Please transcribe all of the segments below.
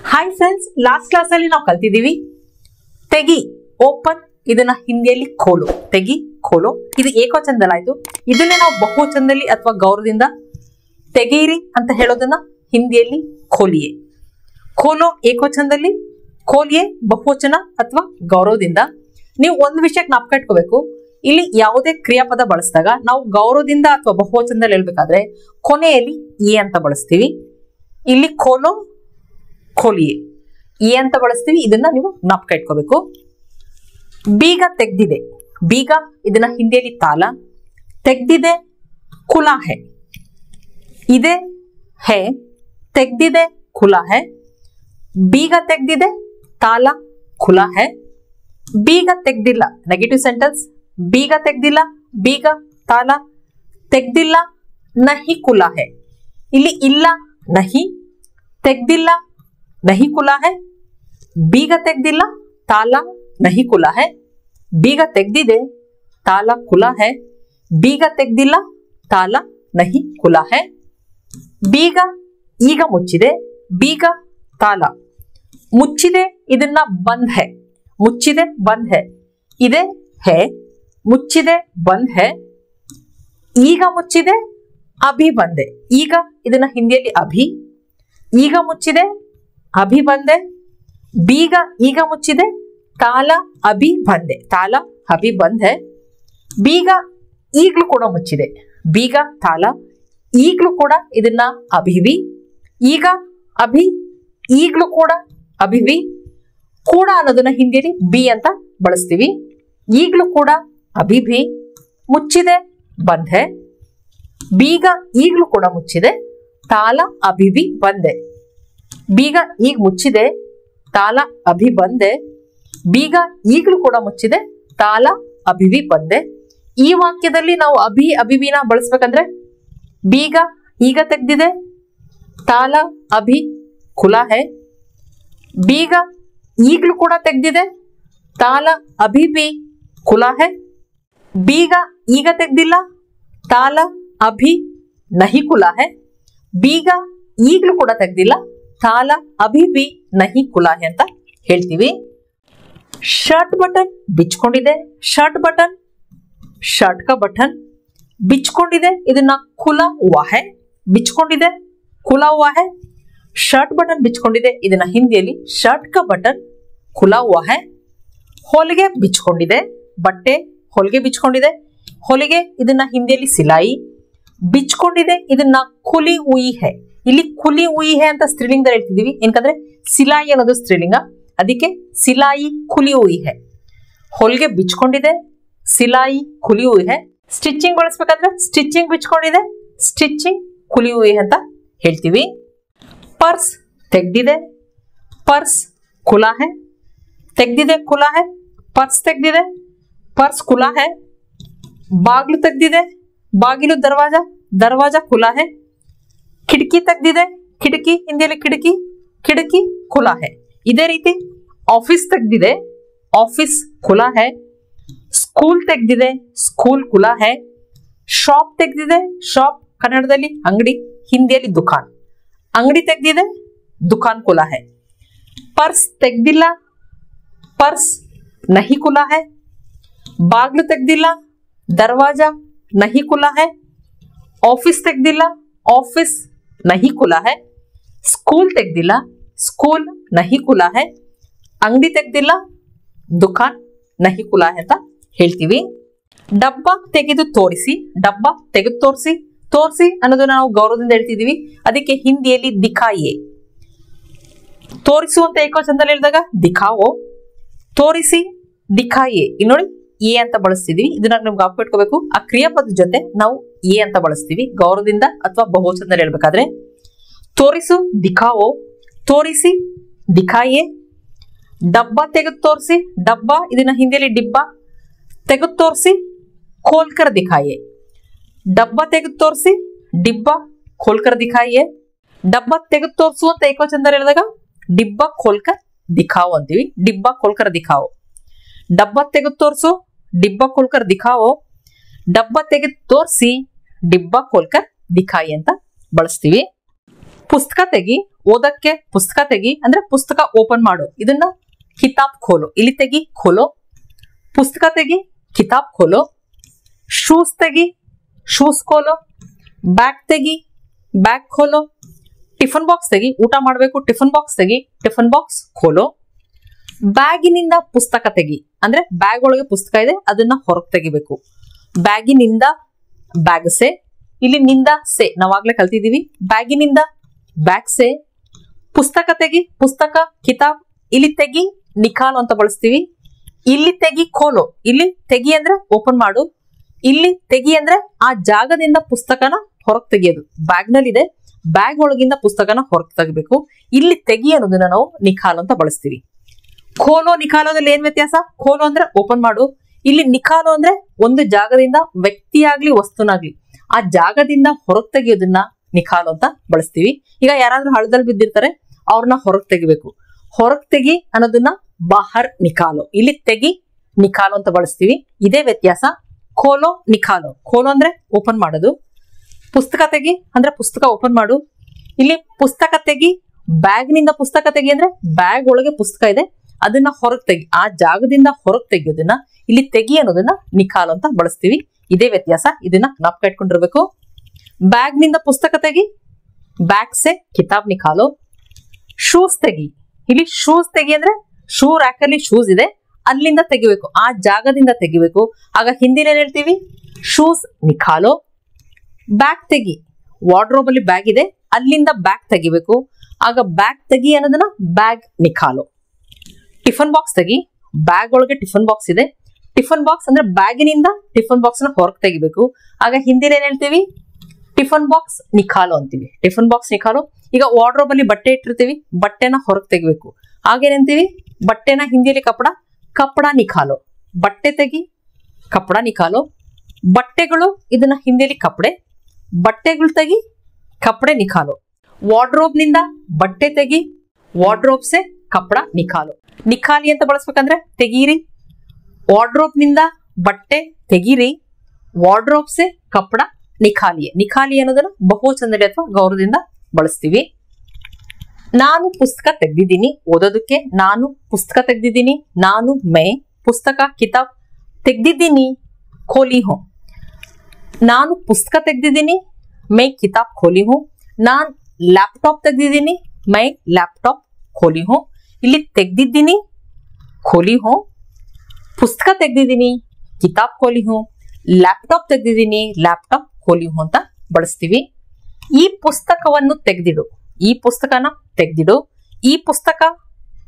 Hi friends, last class ಅಲ್ಲಿ ನಾವು ಕಲ್ತಿದೀವಿ ತೆಗಿ ಓಪನ್, ಇದನ್ನ ಹಿಂದಿಯಲ್ಲಿ ಖೋಲು. ತೆಗಿ ಖೋಲು ಇದು ಏಕವಚನದಲ್ಲಿ ಆಯ್ತು. ಇದನ್ನೇ ನಾವು ಬಹುವಚನದಲ್ಲಿ ಅಥವಾ ಗೌರವದಿಂದ ತೆಗೀರಿ ಅಂತ ಹೇಳೋದನ್ನ ಹಿಂದಿಯಲ್ಲಿ ಖೋಲಿಯೇ. ಖೋಲೋ ಏಕವಚನದಲ್ಲಿ, ಖೋಲಿಯೇ ಬಹುವಚನ ಅಥವಾ ಗೌರವದಿಂದ. ನೀವು ಒಂದು ವಿಷಯಕ್ಕೆ ಜ್ಞಾಪಕ ಇಟ್ಕೋಬೇಕು, ಇಲ್ಲಿ ಯಾವುದೇ ಕ್ರಿಯಾಪದ ಬಳಸಿದಾಗ ನಾವು ಗೌರವದಿಂದ ಅಥವಾ ಬಹುವಚನದಲ್ಲಿ ಹೇಳ್ಬೇಕಾದ್ರೆ ಕೊನೆಯಲ್ಲಿ ಎ ಅಂತ ಬಳಸ್ತೀವಿ. ಇಲ್ಲಿ ಖೋಲೋ ಖೋಲಿಯೇ ಎ ಅಂತ ಬಳಸ್ತೀವಿ. ಇದನ್ನ ನೀವು ಜ್ಞಾಪಕ ಇಟ್ಕೋಬೇಕು. ಬೀಗ ತೆಗ್ದಿದೆ, ಬೀಗ ಇದನ್ನ ಹಿಂದಿಯಲ್ಲಿ ತಾಲ. ತೆಗ್ದಿದೆ ಖುಲಾ ಹೈ, ಇದೆ ಹೈ, ತೆಗ್ದಿದೆ ಖುಲಾ ಹೈ. ಬೀಗ ತೆಗ್ದಿದೆ ತಾಲ ಖುಲಾ ಹೈ. ಬೀಗ ತೆಗ್ದಿಲ್ಲ ನೆಗೆಟಿವ್ ಸೆಂಟೆನ್ಸ್. ಬೀಗ ತೆಗ್ದಿಲ್ಲ, ಬೀಗ ತಾಲ. ತೆಗ್ದಿಲ್ಲ ನಹಿ ಖುಲಾ ಹೈ, ಇಲ್ಲಿ ಇಲ್ಲ ನಹಿ. ತೆಗ್ದಿಲ್ಲ ನಹಿ ಖುಲಾ ಹೈ. ಬೀಗ ತೆಗ್ದಿಲ್ಲ ತಾಲ ನಹಿ ಖುಲಾ ಹೈ. ಬೀಗ ತೆಗ್ದಿದೆ ತಾಲ ಖುಲಾ ಹೈ. ಬೀಗ ತೆಗ್ದಿಲ್ಲ ತಾಲ ನಹಿ ಖುಲಾ ಹೈ. ಬೀಗ ಈಗ ಮುಚ್ಚಿದೆ, ಬೀಗ ತಾಲ. ಮುಚ್ಚಿದೆ ಇದನ್ನ ಬಂದ್ ಹೈ, ಮುಚ್ಚಿದೆ ಬಂದ್ ಹೈ. ಇದೆ ಹೈ, ಮುಚ್ಚಿದೆ ಬಂದ್ ಹೈ. ಈಗ ಮುಚ್ಚಿದೆ ಅಭಿ ಬಂದೆ, ಈಗ ಇದನ್ನ ಹಿಂದಿಯಲ್ಲಿ ಅಭಿ. ಈಗ ಮುಚ್ಚಿದೆ ಅಭಿ ಬಂದೆ. ಬೀಗ ಈಗ ಮುಚ್ಚಿದೆ ತಾಲ ಅಭಿ ಬಂದೆ, ತಾಲ ಅಭಿ ಬಂದೆ. ಬೀಗ ಈಗ್ಲೂ ಕೂಡ ಮುಚ್ಚಿದೆ, ಬೀಗ ತಾಲ. ಈಗ್ಲೂ ಕೂಡ ಇದನ್ನ ಅಭಿವಿ. ಈಗ ಅಭಿ, ಈಗ್ಲೂ ಕೂಡ ಅಭಿವಿ. ಕೂಡ ಅನ್ನೋದನ್ನ ಹಿಂದಿಯಲ್ಲಿ ಬಿ ಅಂತ ಬಳಸ್ತೀವಿ. ಈಗ್ಲೂ ಕೂಡ ಅಭಿಭಿ. ಮುಚ್ಚಿದೆ ಬಂದೆ. ಬೀಗ ಈಗ್ಲೂ ಕೂಡ ಮುಚ್ಚಿದೆ ತಾಲ ಅಭಿವಿ ಬಂದೆ. ಬೀಗ ಈಗ ಮುಚ್ಚಿದೆ ತಾಲ ಅಭಿ ಬಂದೆ. ಬೀಗ ಈಗಲೂ ಕೂಡ ಮುಚ್ಚಿದೆ ತಾಲ ಅಭಿವಿ ಬಂದೆ. ಈ ವಾಕ್ಯದಲ್ಲಿ ನಾವು ಅಭಿ ಅಭಿವಿನ ಬಳಸ್ಬೇಕಂದ್ರೆ ಬೀಗ ಈಗ ತೆಗ್ದಿದೆ ತಾಲ ಅಭಿ ಖುಲಾ ಹೈ. ಬೀಗ ಈಗಲೂ ಕೂಡ ತೆಗ್ದಿದೆ ತಾಲ ಅಭಿವಿ ಖುಲಾ ಹೈ. ಬೀಗ ಈಗ ತೆಗ್ದಿಲ್ಲ ತಾಲ ಅಭಿ ನಹಿ ಖುಲಾ ಹೈ. ಬೀಗ ಈಗಲೂ ಕೂಡ ತೆಗ್ದಿಲ್ಲ ತಾಲ ಅಭಿವಿ ನಹಿ ಖುಲಾ ಹೈ ಅಂತ ಹೇಳ್ತೀವಿ. ಶರ್ಟ್ ಬಟನ್ ಬಿಚ್ಕೊಂಡಿದೆ, ಶರ್ಟ್ ಬಟನ್ ಶರ್ಟ್ ಕ ಬಟನ್. ಬಿಚ್ಕೊಂಡಿದೆ ಇದನ್ನ ಖುಲಾ ಹುವಾ ಹೈ, ಬಿಚ್ಕೊಂಡಿದೆ ಖುಲಾ ಹುವಾ ಹೈ. ಶರ್ಟ್ ಬಟನ್ ಬಿಚ್ಕೊಂಡಿದೆ ಇದನ್ನ ಹಿಂದಿಯಲ್ಲಿ ಶರ್ಟ್ ಕ ಬಟನ್ ಖುಲಾ ಹುವಾ ಹೈ. ಹೊಲಿಗೆ ಬಿಚ್ಕೊಂಡಿದೆ, ಬಟ್ಟೆ ಹೊಲಿಗೆ ಬಿಚ್ಕೊಂಡಿದೆ. ಹೊಲಿಗೆ ಇದನ್ನ ಹಿಂದಿಯಲ್ಲಿ ಸಿಲಾಯಿ. ಬಿಚ್ಕೊಂಡಿದೆ ಇದನ್ನ ಖುಲಿ ಹುಯಿ ಹೈ, ಇಲ್ಲಿ ಖುಲಿ ಹುಯಿ ಹೈ ಅಂತ ಸ್ತ್ರೀಲಿಂಗದಲ್ಲಿ ಹೇಳ್ತಿದೀವಿ. ಏನಕಂದ್ರೆ ಸಿಲಾಯಿ ಅನ್ನೋದು ಸ್ತ್ರೀಲಿಂಗ, ಅದಕ್ಕೆ ಸಿಲಾಯಿ ಖುಲಿ ಹುಯಿ ಹೈ. ಹೊಲಿಗೆ ಬಿಚ್ಕೊಂಡಿದೆ, ಸಿಲಾಯಿ ಖುಲಿ ಹುಯಿ ಹೈ. ಸ್ಟಿಚಿಂಗ್ ಬಳಸ್ಬೇಕಂದ್ರೆ ಸ್ಟಿಚಿಂಗ್ ಬಿಚ್ಕೊಂಡಿದೆ, ಸ್ಟಿಚಿಂಗ್ ಖುಲಿ ಹುಯಿ ಅಂತ ಹೇಳ್ತೀವಿ. ಪರ್ಸ್ ತೆಗ್ದಿದೆ, ಪರ್ಸ್ ಖುಲಾ ಹೈ. ತೆಗ್ದಿದೆ ಖುಲಾ ಹೈ, ಪರ್ಸ್ ತೆಗ್ದಿದೆ, ಪರ್ಸ್ ಖುಲಾ ಹೈ. ಬಾಗಿಲು ತೆಗ್ದಿದೆ, ಬಾಗಿಲು ದರ್ವಾಜಾ, ದರ್ವಾಜಾ ಖುಲಾ ಹೈ. ಖಿಡಕಿ ತೆಗ್ದಿದೆ, ಖಿಡಕಿ ಹಿಂದಿಯಲ್ಲಿ ಕಿಡಕಿ, ಕಿಡಕಿ ಖುಲಾ ಹೈ. ಇದೇ ರೀತಿ ಆಫೀಸ್ ತೆಗ್ದಿದೆ, ಆಫೀಸ್ ಖುಲಾ ಹೈ. ಸ್ಕೂಲ್ ತೆಗ್ದಿದೆ, ಸ್ಕೂಲ್ ಖುಲಾ ಹೈ. ಶಾಪ್ ತೆಗ್ದಿದೆ, ಶಾಪ್ ಕನ್ನಡದಲ್ಲಿ ಅಂಗಡಿ, ಹಿಂದಿಯಲ್ಲಿ ದುಕಾನ್. ಅಂಗಡಿ ತೆಗ್ದಿದೆ, ದುಕಾನ್ ಖುಲಾ ಹೈ. ಪರ್ಸ್ ತೆಗ್ದಿಲ್ಲ, ಪರ್ಸ್ ನಹಿ ಖುಲಾ ಹೈ. ಬಾಗ್ಲು ತೆಗ್ದಿಲ್ಲ, ದರ್ವಾಜಾ ನಹಿ ಖುಲಾ ಹೈ. ಆಫೀಸ್ ತೆಗ್ದಿಲ್ಲ, ಆಫೀಸ್ ನಹಿ ಖುಲಾ ಹೈ. ಸ್ಕೂಲ್ ತೆಗ್ದಿಲ್ಲ, ಸ್ಕೂಲ್ ನಹಿ ಖುಲಾ ಹೈ. ಅಂಗಡಿ ತೆಗ್ದಿಲ್ಲ, ದುಕಾನ್ ನಹಿ ಖುಲಾ ಹೈ ಅಂತ ಹೇಳ್ತೀವಿ. ಡಬ್ಬ ತೆಗೆದು ತೋರಿಸಿ, ಡಬ್ಬ ತೆಗೆದು ತೋರಿಸಿ. ತೋರಿಸಿ ಅನ್ನೋದನ್ನ ನಾವು ಗೌರವದಿಂದ ಹೇಳ್ತಿದೀವಿ, ಅದಕ್ಕೆ ಹಿಂದಿಯಲ್ಲಿ ದಿಖಾಯಿಯೇ. ತೋರಿಸುವಂತ ಏಕವಚನದಲ್ಲಿ ಹೇಳಿದಾಗ ದಿಖಾವೋ. ತೋರಿಸಿ ದಿಖಾಯಿಯೇ, ಇಲ್ಲಿ ನೋಡಿ ಎ ಅಂತ ಬಳಸ್ತಿದೀವಿ. ಇದನ್ನ ನಮ್ಗೆ ಜ್ಞಾಪಕ ಇಟ್ಕೋಬೇಕು. ಆ ಕ್ರಿಯಾಪದ ಜೊತೆ ನಾವು ಎ ಅಂತ ಬಳಸ್ತೀವಿ ಗೌರವದಿಂದ ಅಥವಾ ಬಹುವಚನದಲ್ಲಿ ಹೇಳ್ಬೇಕಾದ್ರೆ. ತೋರಿಸು ದಿಖಾವೋ, ತೋರಿಸಿ ದಿಖಾಯಿಯೇ. ಡಬ್ಬ ತೆಗೆದು ತೋರಿಸಿ, ಡಬ್ಬ ಇದನ್ನ ಹಿಂದಿಯಲ್ಲಿ ಡಿಬ್ಬ. ತೆಗೆದು ತೋರಿಸಿ ಖೋಲ್ಕರ್ ದಿಖಾಯಿಯೇ. ಡಬ್ಬ ತೆಗೆದು ತೋರಿಸಿ, ಡಿಬ್ಬ ಖೋಲ್ಕರ್ ದಿಖಾಯಿಯೇ. ಡಬ್ಬ ತೆಗೆದು ತೋರಿಸು ಅಂತ ಏಕವಚನದಲ್ಲಿ ಹೇಳಿದಾಗ ಡಿಬ್ಬ ಖೋಲ್ಕರ್ ದಿಖಾವೋ ಅಂತೀವಿ. ಡಿಬ್ಬ ಖೋಲ್ಕರ್ ದಿಖಾವೋ. ಡಬ್ಬ ತೆಗೆದು ತೋರಿಸು, ಡಿಬ್ಬ ಖೋಲ್ಕರ್ ದಿಖಾವೋ. ಡಬ್ಬ ತೆಗೆದು ತೋರಿಸಿ, ಡಿಬ್ಬ ಖೋಲ್ಕರ್ ದಿಖಾಯಿ ಅಂತ ಬಳಸ್ತೀವಿ. ಪುಸ್ತಕ ತೆಗಿ, ಓದಕ್ಕೆ ಪುಸ್ತಕ ತೆಗಿ ಅಂದ್ರೆ ಪುಸ್ತಕ ಓಪನ್ ಮಾಡು, ಇದನ್ನ ಕಿತಾಬ್ ಖೋಲೋ. ಇಲ್ಲಿ ತೆಗಿ ಖೋಲೋ, ಪುಸ್ತಕ ತೆಗಿ ಕಿತಾಬ್ ಖೋಲೋ. ಶೂಸ್ ತೆಗಿ ಶೂಸ್ ಖೋಲೋ. ಬ್ಯಾಗ್ ತೆಗಿ ಬ್ಯಾಗ್ ಖೋಲೋ. ಟಿಫನ್ ಬಾಕ್ಸ್ ತೆಗಿ, ಊಟ ಮಾಡಬೇಕು, ಟಿಫನ್ ಬಾಕ್ಸ್ ತೆಗಿ ಟಿಫನ್ ಬಾಕ್ಸ್ ಖೋಲೋ. ಬ್ಯಾಗಿನಿಂದ ಪುಸ್ತಕ ತೆಗಿ ಅಂದ್ರೆ ಬ್ಯಾಗ್ ಒಳಗೆ ಪುಸ್ತಕ ಇದೆ, ಅದನ್ನ ಹೊರಗೆ ತೆಗಿಬೇಕು. ಬ್ಯಾಗಿನಿಂದ ಬ್ಯಾಗ್ ಸೆ, ಇಲ್ಲಿ ನಿಂದ ಸೆ ನಾವಾಗ್ಲೇ ಕಲ್ತಿದೀವಿ. ಬ್ಯಾಗಿನಿಂದ ಬ್ಯಾಗ್ ಸೆ. ಪುಸ್ತಕ ತೆಗಿ ಪುಸ್ತಕ ಕಿತಾಬ್, ಇಲ್ಲಿ ತೆಗಿ ನಿಖಾಲು ಅಂತ ಬಳಸ್ತೀವಿ. ಇಲ್ಲಿ ತೆಗಿ ಖೋಲೋ, ಇಲ್ಲಿ ತೆಗಿ ಅಂದ್ರೆ ಓಪನ್ ಮಾಡು, ಇಲ್ಲಿ ತೆಗಿ ಅಂದ್ರೆ ಆ ಜಾಗದಿಂದ ಪುಸ್ತಕನ ಹೊರಗೆ ತೆಗಿಯೋದು. ಬ್ಯಾಗ್ ನಲ್ಲಿ ಇದೆ, ಬ್ಯಾಗ್ ಒಳಗಿಂದ ಪುಸ್ತಕನ ಹೊರಗೆ ತೆಗಿಬೇಕು. ಇಲ್ಲಿ ತೆಗಿ ಅನ್ನೋದನ್ನ ನಾವು ನಿಖಾಲು ಅಂತ ಬಳಸ್ತೀವಿ. ಖೋಲೋ ನಿಖಾಲೋದಲ್ಲಿ ಏನ್ ವ್ಯತ್ಯಾಸ? ಖೋಲೋ ಅಂದ್ರೆ ಓಪನ್ ಮಾಡು, ಇಲ್ಲಿ ನಿಖಾಲೋ ಅಂದ್ರೆ ಒಂದು ಜಾಗದಿಂದ ವ್ಯಕ್ತಿಯಾಗ್ಲಿ ವಸ್ತುನಾಗ್ಲಿ ಆ ಜಾಗದಿಂದ ಹೊರಗೆ ತೆಗಿಯೋದನ್ನ ನಿಖಾಲೋ ಅಂತ ಬಳಸ್ತೀವಿ. ಈಗ ಯಾರಾದ್ರೂ ಹಳ್ಳದಲ್ಲಿ ಬಿದ್ದಿರ್ತಾರೆ, ಅವ್ರನ್ನ ಹೊರಗೆ ತೆಗಿಬೇಕು. ಹೊರಗೆ ತೆಗಿ ಅನ್ನೋದನ್ನ ಬಾಹರ್ ನಿಖಾಲೋ, ಇಲ್ಲಿ ತೆಗಿ ನಿಖಾಲೋ ಅಂತ ಬಳಸ್ತೀವಿ. ಇದೇ ವ್ಯತ್ಯಾಸ ಖೋಲೋ ನಿಖಾಲೋ. ಖೋಲೋ ಅಂದ್ರೆ ಓಪನ್ ಮಾಡೋದು, ಪುಸ್ತಕ ತೆಗಿ ಅಂದ್ರೆ ಪುಸ್ತಕ ಓಪನ್ ಮಾಡು. ಇಲ್ಲಿ ಪುಸ್ತಕ ತೆಗಿ ಬ್ಯಾಗ್ ನಿಂದ ಪುಸ್ತಕ ತೆಗಿ ಅಂದ್ರೆ ಬ್ಯಾಗ್ ಒಳಗೆ ಪುಸ್ತಕ ಇದೆ, ಅದನ್ನ ಹೊರಗೆ ತೆಗಿ, ಆ ಜಾಗದಿಂದ ಹೊರಗೆ ತೆಗಿಯೋದನ್ನ ಇಲ್ಲಿ ತೆಗಿ ಅನ್ನೋದನ್ನ ನಿಖಾಲು ಅಂತ ಬಳಸ್ತೀವಿ. ಇದೇ ವ್ಯತ್ಯಾಸ, ಇದನ್ನ ಜ್ಞಾಪಕ ಇಟ್ಕೊಂಡಿರ್ಬೇಕು. ಬ್ಯಾಗ್ ನಿಂದ ಪುಸ್ತಕ ತೆಗಿ ಬ್ಯಾಗ್ ಸೆ ಕಿತಾಬ್ ನಿಖಾಲೋ. ಶೂಸ್ ತೆಗಿ, ಇಲ್ಲಿ ಶೂಸ್ ತೆಗಿ ಅಂದ್ರೆ ಶೂ ರ್ಯಾಕ್ ಅಲ್ಲಿ ಶೂಸ್ ಇದೆ, ಅಲ್ಲಿಂದ ತೆಗಿಬೇಕು, ಆ ಜಾಗದಿಂದ ತೆಗಿಬೇಕು. ಆಗ ಹಿಂದಿನ ಏನ್ ಹೇಳ್ತೀವಿ? ಶೂಸ್ ನಿಖಾಲೋ. ಬ್ಯಾಗ್ ತೆಗಿ, ವಾರ್ಡ್ರೋಬ್ ಅಲ್ಲಿ ಬ್ಯಾಗ್ ಇದೆ, ಅಲ್ಲಿಂದ ಬ್ಯಾಗ್ ತೆಗಿಬೇಕು, ಆಗ ಬ್ಯಾಗ್ ತೆಗಿ ಅನ್ನೋದನ್ನ ಬ್ಯಾಗ್ ನಿಖಾಲೋ. ಟಿಫನ್ ಬಾಕ್ಸ್ ತೆಗಿ, ಬ್ಯಾಗ್ ಒಳಗೆ ಟಿಫನ್ ಬಾಕ್ಸ್ ಇದೆ, ಟಿಫನ್ ಬಾಕ್ಸ್ ಅಂದ್ರೆ ಬ್ಯಾಗಿನಿಂದ ಟಿಫನ್ ಬಾಕ್ಸ್ ನ ಹೊರಗೆ ತೆಗಿಬೇಕು, ಆಗ ಹಿಂದಿನ ಏನ್ ಹೇಳ್ತೀವಿ? ಟಿಫನ್ ಬಾಕ್ಸ್ ನಿಖಾಲೋ ಅಂತೀವಿ. ಟಿಫನ್ ಬಾಕ್ಸ್ ನಿಖಾಲೋ. ಈಗ ವಾರ್ಡ್ರೋಬ್ ಅಲ್ಲಿ ಬಟ್ಟೆ ಇಟ್ಟಿರ್ತೀವಿ, ಬಟ್ಟೆನ ಹೊರಗೆ ತೆಗಿಬೇಕು, ಆಗೇನಂತೀವಿ? ಬಟ್ಟೆನ ಹಿಂದಿಯಲ್ಲಿ ಕಪಡ, ಕಪಡ ನಿಖಾಲೋ. ಬಟ್ಟೆ ತೆಗಿ ಕಪಡ ನಿಖಾಲೋ. ಬಟ್ಟೆಗಳು ಇದನ್ನ ಹಿಂದಿಯಲ್ಲಿ ಕಪಡೆ, ಬಟ್ಟೆಗಳು ತೆಗಿ ಕಪಡೆ ನಿಖಾಲೋ. ವಾರ್ಡ್ರೋಬ್ ನಿಂದ ಬಟ್ಟೆ ತೆಗಿ, ವಾರ್ಡ್ರೋಬ್ ಸೆ ಕಪಡ ನಿಖಾಲೋ. ನಿಖಾಲಿ ಅಂತ ಬಳಸ್ಬೇಕಂದ್ರೆ ತೆಗೀರಿ, ವಾರ್ಡ್ರೋಬ್ ನಿಂದ ಬಟ್ಟೆ ತೆಗೀರಿ, ವಾರ್ಡ್ರೋಬ್ ಸೆ ಕಪಡ ನಿಖಾಲಿಯೇ. ನಿಖಾಲಿ ಅನ್ನೋದನ್ನ ಬಹುವಚನದಲ್ಲಿ ಅಥವಾ ಗೌರವದಿಂದ ಬಳಸ್ತೀವಿ. ನಾನು ಪುಸ್ತಕ ತೆಗ್ದಿದ್ದೀನಿ ಓದೋದಕ್ಕೆ, ನಾನು ಪುಸ್ತಕ ತೆಗ್ದಿದ್ದೀನಿ. ನಾನು ಮೈ ಪುಸ್ತಕ ಕಿತಾಬ್ ತೆಗ್ದಿದ್ದೀನಿ ಖೋಲಿ ಹೂ. ನಾನು ಪುಸ್ತಕ ತೆಗ್ದಿದ್ದೀನಿ ಮೈ ಕಿತಾಬ್ ಖೋಲಿ ಹೂ. ನಾನ್ ಲ್ಯಾಪ್ಟಾಪ್ ತೆಗ್ದಿದ್ದೀನಿ ಮೈ ಲ್ಯಾಪ್ಟಾಪ್ ಖೋಲಿ ಹೂ. ಇಲ್ಲಿ ತೆಗ್ದಿದ್ದೀನಿ ಖೋಲಿ ಹೂ, ಪುಸ್ತಕ ತೆಗ್ದಿದ್ದೀನಿ ಕಿತಾಬ್ ಖೋಲಿ ಹೂ, ಲ್ಯಾಪ್ಟಾಪ್ ತೆಗ್ದಿದ್ದೀನಿ ಲ್ಯಾಪ್ಟಾಪ್ ಖೋಲಿ ಹೂ ಅಂತ ಬಳಸ್ತೀವಿ. ಈ ಪುಸ್ತಕವನ್ನು ತೆಗ್ದಿಡು, ಈ ಪುಸ್ತಕನ ತೆಗ್ದಿಡು. ಈ ಪುಸ್ತಕ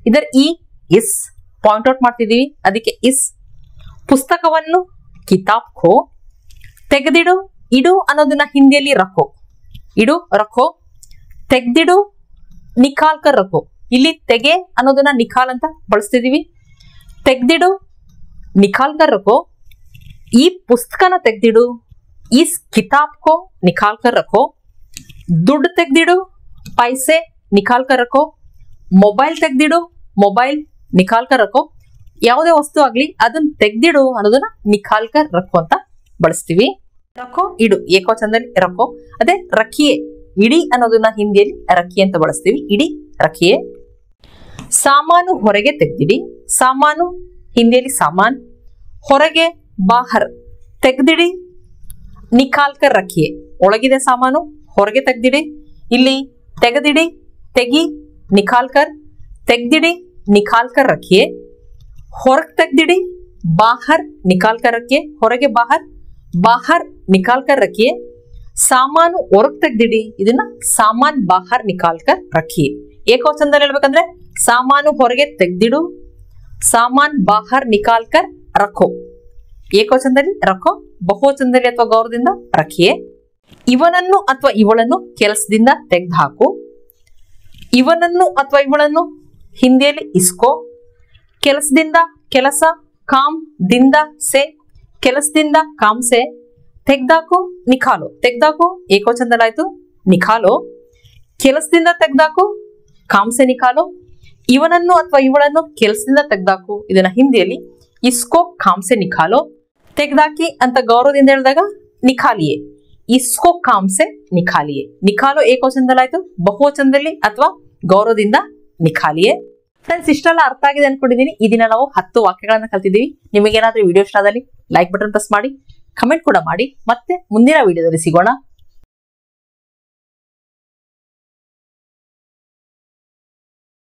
ಇದರ ಈ ಇಸ್ ಪಾಯಿಂಟ್ ಔಟ್ ಮಾಡ್ತಿದೀವಿ, ಅದಕ್ಕೆ ಇಸ್. ಪುಸ್ತಕವನ್ನು ಕಿತಾಬ್ ಖೋ. ತೆಗೆದಿಡು, ಇಡು ಅನ್ನೋದನ್ನ ಹಿಂದಿಯಲ್ಲಿ ರಖೋ, ಇಡು ರಖೋ. ತೆಗ್ದಿಡು ನಿಖಾಲ್ ಕರ್ ರಖೋ. ಇಲ್ಲಿ ತೆಗೆ ಅನ್ನೋದನ್ನ ನಿಖಾಲ್ ಅಂತ ಬಳಸ್ತಿದೀವಿ. ತೆಗ್ದಿಡು ನಿಖಾಲ್ ಕರ್ ರಖೋ. ಈ ಪುಸ್ತಕನ ತೆಗ್ದಿಡು, ಇಸ್ ಕಿತಾಬ್ ಕೋ ನಿಖಾಲ್ ಕರ್ ರಖೋ. ದುಡ್ಡು ತೆಗ್ದಿಡು ಪೈಸೆ ನಿಖಾಲ್ ಕರ್ ರಖೋ. ಮೊಬೈಲ್ ತೆಗ್ದಿಡು ಮೊಬೈಲ್ ನಿಖಾಲ್ ಕರ್ ರಖೋ. ಯಾವುದೇ ವಸ್ತು ಆಗ್ಲಿ ಅದನ್ನ ತೆಗ್ದಿಡು ಅನ್ನೋದನ್ನ ನಿಖಾಲ್ ಕರ್ ರಖೋ ಅಂತ ಬಳಸ್ತೀವಿ. ರಖೋ ಇಡು ಏಕವಚನದಲ್ಲಿ ರಖೋ. ಅದೇ ರಖಿಯೇ ಇಡಿ ಅನ್ನೋದನ್ನ ಹಿಂದಿಯಲ್ಲಿ ರಖಿಯೇ ಅಂತ ಬಳಸ್ತೀವಿ. ಇಡಿ ರಖಿಯೇ. ಸಾಮಾನು ಹೊರಗೆ ತೆಗ್ದಿಡಿ, ಸಾಮಾನು ಹಿಂದಿಯಲ್ಲಿ ಸಾಮಾನ್. ಹೊರಗೆ ಬಾಹರ್ ತೆಗ್ದಿಡಿ ನಿಖಾಲ್ ಕರ್ ರಖಿಯೇ. ಒಳಗಿದೆ ಸಾಮಾನು, ಹೊರಗೆ ತೆಗ್ದಿಡಿ. ಇಲ್ಲಿ ತೆಗೆದಿಡಿ ತೆಗಿ ನಿಖಾಲ್ ಕರ್, ತೆಗ್ದಿಡಿ ನಿಖಾಲ್ ಕರ್ ರಖಿಯೇ. ಹೊರಗೆ ತೆಗ್ದಿಡಿ ಬಾಹರ್ ನಿಖಾಲ್ ಕರ್ ರಖಿಯೇ. ಹೊರಗೆ ಬಾಹರ್, ಬಾಹರ್ ನಿಖಾಲ್ ಕರ್ ರಖಿಯೇ. ಸಾಮಾನು ಹೊರಗೆ ತೆಗ್ದಿಡಿ, ಇದನ್ನ ಸಾಮಾನ್ ಬಾಹರ್ ನಿಖಾಲ್ ಕರ್ ರಖಿಯೇ. ಏಕವಚನದಲ್ಲಿ ಹೇಳ್ಬೇಕಂದ್ರೆ ಸಾಮಾನು ಹೊರಗೆ ತೆಗ್ದಿಡು, ಸಾಮಾನ್ ಬಾಹರ್ ನಿಖಾಲ್ ಕರ್ ರಖೋ. ಏಕವಚನದಲ್ಲಿ ರಖೋ, ಬಹುವಚನದಲ್ಲಿ ಅಥವಾ ಗೌರವದಿಂದ ರಖಿಯೇ. ಇವನನ್ನು ಅಥವಾ ಇವಳನ್ನು ಕೆಲಸದಿಂದ ತೆಗೆದು ಹಾಕು. ಇವನನ್ನು ಅಥವಾ ಇವಳನ್ನು ಹಿಂದಿಯಲ್ಲಿ ಇಸ್ಕೋ. ಕೆಲಸದಿಂದ ಕೆಲಸ, ಕಾಮ್ ದಿಂದ ಸೆ, ಕೆಲಸದಿಂದ ಕಾಮ್ ಸೆ. ತೆಗ್ದಾಕು ನಿಖಾಲೋ. ತೆಗ್ದಾಕು ಏಕವಚನದಲ್ಲಾಯ್ತು ನಿಖಾಲೋ. ಕೆಲಸದಿಂದ ತೆಗ್ದಾಕು ಕಾಮ್ ಸೆ ನಿಖಾಲೋ. ಇವನನ್ನು ಅಥವಾ ಇವಳನ್ನು ಕೆಲಸದಿಂದ ತೆಗ್ದಾಕು, ಇದನ್ನ ಹಿಂದಿಯಲ್ಲಿ ಇಸ್ಕೋ ಕಾಮ್ ಸೆ ನಿಖಾಲೋ. ತೆಗ್ದಾಕಿ ಅಂತ ಗೌರವದಿಂದ ಹೇಳಿದಾಗ ನಿಖಾಲಿಯೇ, ಇಸ್ಕೋ ಕಾಮ್ ಸೆ ನಿಖಾಲಿಯೇ. ನಿಖಾಲೋ ಏಕವಚನದಲ್ಲಾಯ್ತು, ಬಹುವಚನದಲ್ಲಿ ಅಥವಾ ಗೌರವದಿಂದ ನಿಖಾಲಿಯೇ. ಫ್ರೆಂಡ್ಸ್, ಇಷ್ಟೆಲ್ಲ ಅರ್ಥ ಆಗಿದೆ ಅನ್ಕೊಂಡಿದ್ದೀನಿ. ಈ ದಿನ ನಾವು 10 ವಾಕ್ಯಗಳನ್ನ ಕಲ್ತಿದ್ದೀವಿ. ನಿಮಗೇನಾದ್ರೂ ವಿಡಿಯೋ ಇಷ್ಟ ಆದಲ್ಲಿ ಲೈಕ್ ಬಟನ್ ಪ್ರೆಸ್ ಮಾಡಿ, ಕಮೆಂಟ್ ಕೂಡ ಮಾಡಿ. ಮತ್ತೆ ಮುಂದಿನ ವಿಡಿಯೋದಲ್ಲಿ ಸಿಗೋಣ.